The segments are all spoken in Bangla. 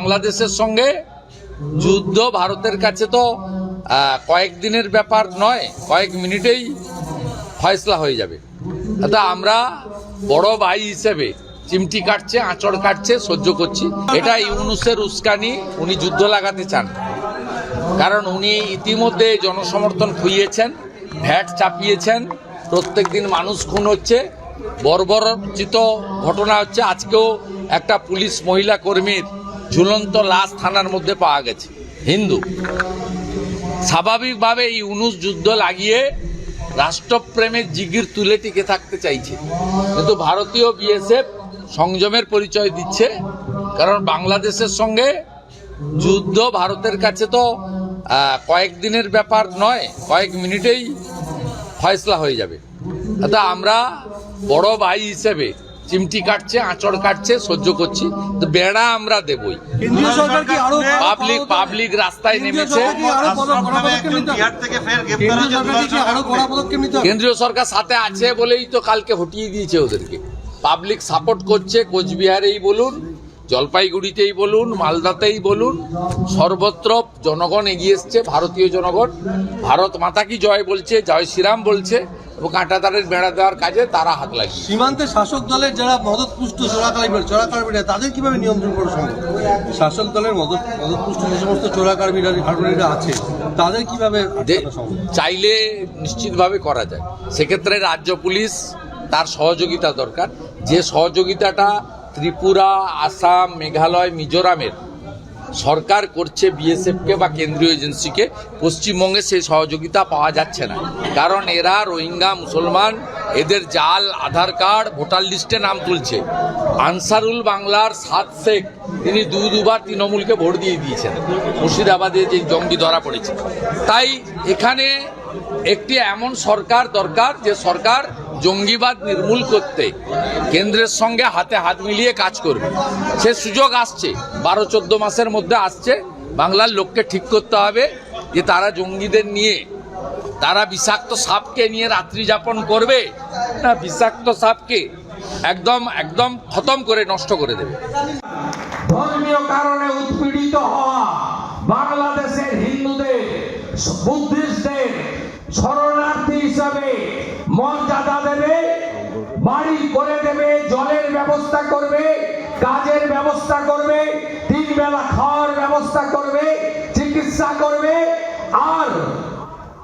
বাংলাদেশের সঙ্গে যুদ্ধ ভারতের কাছে তো কয়েকদিনের ব্যাপার নয়, কয়েক মিনিটেই ফয়সলা হয়ে যাবে। তা আমরা বড় ভাই হিসেবে চিমটি কাটছে, আঁচড় কাটছে, সহ্য করছি। এটা ইউনূসের উস্কানি, উনি যুদ্ধ লাগাতে চান, কারণ উনি ইতিমধ্যে জনসমর্থন খুইয়েছেন, ভ্যাট চাপিয়েছেন, প্রত্যেক দিন মানুষ খুন হচ্ছে, বর্বরচিত ঘটনা হচ্ছে। আজকেও একটা পুলিশ মহিলা কর্মীর ঝুলন্ত লাশ থানার মধ্যে পাওয়া গেছে, হিন্দু। স্বাভাবিকভাবে ইউনূস যুদ্ধ লাগিয়ে রাষ্ট্রপ্রেমের জিগির তুলে টিকে থাকতে চাইছে, কিন্তু ভারতীয় বিএসএফ সংযমের পরিচয় দিচ্ছে, কারণ বাংলাদেশের সঙ্গে যুদ্ধ ভারতের কাছে তো কয়েকদিনের ব্যাপার নয়, কয়েক মিনিটেই ফয়সলা হয়ে যাবে। তা আমরা বড় ভাই হিসেবে চিমটি কাটছে, আঁচড় কাটছে, সহ্য করছি। তো বেড়া আমরা দেবই। পাবলিক রাস্তায় নেমেছে। কেন্দ্রীয় সরকার সাথে আছে বলেই তো কালকে হটিয়ে দিয়েছে ওদেরকে। পাবলিক সাপোর্ট করছে, কোচবিহারেই বলুন, জলপাইগুড়িতেই বলুন, মালদাতেই বলুন, সর্বত্র জনগণ এগিয়ে এসছে। ভারতীয় জনগণ ভারত মাতা কি জয় বলছে, জয় শ্রীরাম বলছে, এবং কাঁটাতারের বেড়া দেওয়ার কাজে তারা হাত লাগিয়ে। সীমান্তে শাসক দলের যারা মদতপুষ্ট চোরাকারবিরা তাদের কিভাবে নিয়ন্ত্রণ করা সম্ভব? শাসক দলের মদতপুষ্ট যে সমস্ত চোরাকারবিরা আছে তাদের কিভাবে চাইলে নিশ্চিতভাবে করা যায়। সেক্ষেত্রে রাজ্য পুলিশ তার সহযোগিতা দরকার, যে সহযোগিতাটা ত্রিপুরা, আসাম, মেঘালয়, মিজোরামের সরকার করছে বিএসএফকে বা কেন্দ্রীয় এজেন্সিকে, পশ্চিমবঙ্গে সেই সহযোগিতা পাওয়া যাচ্ছে না। কারণ এরা রোহিঙ্গা মুসলমান, এদের জাল আধার কার্ড, ভোটার লিস্টে নাম তুলছে। আনসারুল বাংলার সাদ শেখ, তিনি দুবার তৃণমূলকে ভোট দিয়ে দিয়েছেন মুর্শিদাবাদে যে জঙ্গি ধরা পড়েছে। তাই এখানে একটি এমন সরকার দরকার যে সরকার জঙ্গিবাদ নির্মূল করতে কেন্দ্রের সঙ্গে হাতে হাত মিলিয়ে কাজ করবে। সে সুযোগ আসছে, 12-14 মাসের মধ্যে আসছে। বাংলার লোককে ঠিক করতে হবে যে তারা জঙ্গিদের নিয়ে, তারা বিষাক্ত সাপকে নিয়ে রাত্রি যাপন করবে না বিষাক্ত সাপকে একদম খতম করে নষ্ট করে দেবে। ধর্মীয় কারণে উৎপীড়িত হওয়া বাংলাদেশের হিন্দুদের, বুদ্ধিস্টদের শরণার্থী হিসাবে মর্যাদা দেবে, বাড়ি করে দেবে, জলের ব্যবস্থা করবে, কাজের ব্যবস্থা করবে, 3 বেলা খাওয়ার ব্যবস্থা করবে, চিকিৎসা করবে। আর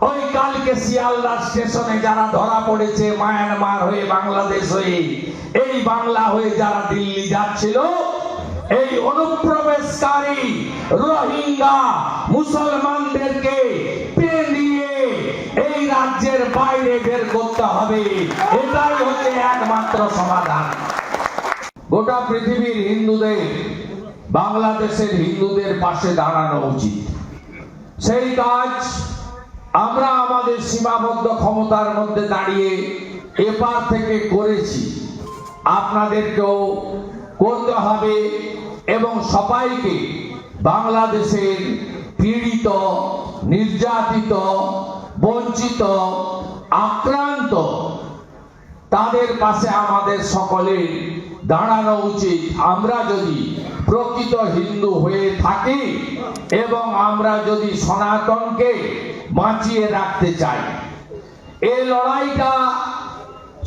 ওই কালকে শিয়ালদা স্টেশনে যারা ধরা পড়েছে মায়ানমার হয়ে, বাংলাদেশ হয়ে, এই বাংলা হয়ে যারা দিল্লি যাচ্ছিল, এই অনুপ্রবেশকারী রোহিঙ্গা মুসলমানদেরকে পেলিয়ে এই রাজ্যের বাইরে বের করতে হবে। এটাই হচ্ছে একমাত্র সমাধান। গোটা পৃথিবীর হিন্দুদের বাংলাদেশের হিন্দুদের পাশে দাঁড়ানো উচিত। সেই কাজ আমরা আমাদের সীমাবদ্ধ ক্ষমতার মধ্যে দাঁড়িয়ে এপার থেকে করেছি, আপনাদেরকেও করতে হবে। এবং সবাইকে বাংলাদেশের পীড়িত, নির্যাতিত, বঞ্চিত, আক্রান্ত তাদের পাশে আমাদের সকলের দাঁড়ানো উচিত। আমরা যদি প্রকৃত হিন্দু হয়ে থাকি এবং আমরা যদি সনাতনকে বাঁচিয়ে রাখতে চাই, এই লড়াইটা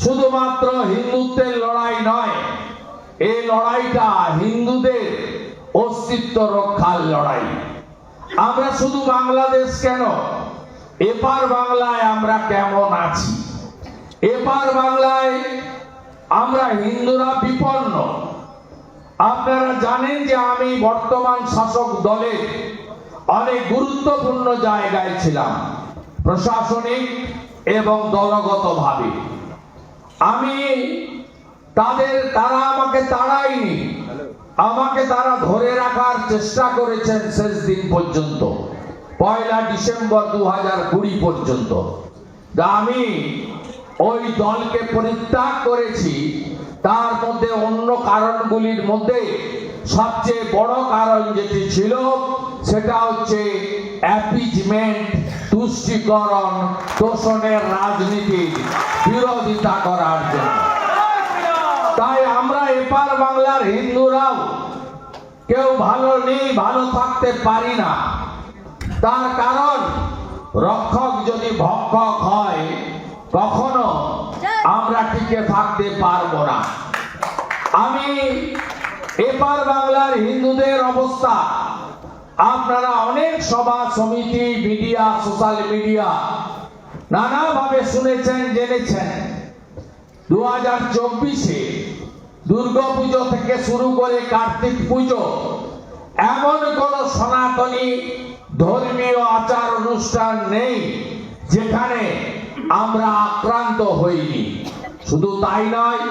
শুধুমাত্র হিন্দুত্বের লড়াই নয়, এই লড়াইটা হিন্দুদের অস্তিত্ব রক্ষার লড়াই। আমরা শুধু বাংলাদেশ কেন, এপার বাংলায় আমরা কেমন আছি, এপার বাংলায় আমরা হিন্দুরা বিপন্ন। আপনারা জানেন যে আমি বর্তমান শাসক দলের অনেক গুরুত্বপূর্ণ জায়গায় ছিলাম, প্রশাসনিক এবং দলগতভাবে। তারা আমাকে তাড়ায়নি, আমাকে তারা ধরে রাখার চেষ্টা করেছেন শেষ দিন পর্যন্ত, 1 ডিসেম্বর 2020 পর্যন্ত। আমি ওই দলকে পরিত্যাগ করেছি। তার মধ্যে অন্য কারণগুলির মধ্যে সবচেয়ে বড় কারণ যেটি ছিল সেটা হচ্ছে অ্যাপিজমেন্ট, তুষ্টিকরণ, তোষণের রাজনীতির বিরোধিতা করার জন্য। তাই আমরা এপার বাংলার হিন্দুরাও কেউ ভালো নেই, ভালো থাকতে পারি না। তার কারণ রক্ষক যদি ভক্ষক হয় কখনো আমরা টিকে থাকতে পারবো না। আমি এপার বাংলার হিন্দুদের অবস্থা আপনারা অনেক সভা সমিতি, মিডিয়া, সোশ্যাল মিডিয়া নানাভাবে শুনেছেন, জেনেছেন। 2024-এ দুর্গাপুজো থেকে শুরু করে কার্তিক পুজো এমন কোন সনাতনী ধর্মীয় আচার অনুষ্ঠান নেই যেখানে আমরা আক্রান্ত হইনি। শুধু তাই নয়,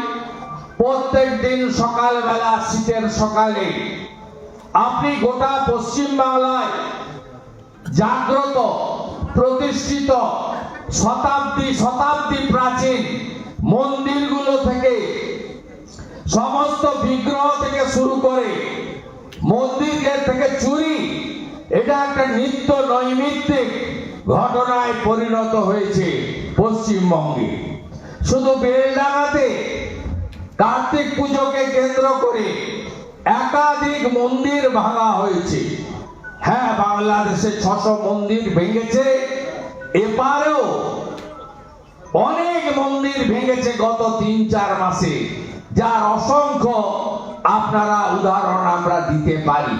প্রত্যেক দিন সকালবেলা, শীতের সকালে আপনি গোটা পশ্চিম বাংলায় জাগ্রত, প্রতিষ্ঠিত শতাব্দী শতাব্দী প্রাচীন মন্দিরগুলো থেকে, সমস্ত বিগ্রহ থেকে শুরু করে মন্দিরের থেকে চুরি, এটা একটা নিত্য নৈমিত্তিক ঘটনায় পরিণত হয়েছে পশ্চিমবঙ্গে। শুধু বেলডাঙাতে কার্তিক পুজোকে কেন্দ্র করে একাধিক মন্দির ভাঙা হয়েছে। হ্যাঁ, বাংলাদেশে 600 মন্দির ভেঙেছে, এপারেও অনেক মন্দির ভেঙেছে গত 3-4 মাসে, যার অসংখ্য আপনারা উদাহরণ আমরা দিতে পারি।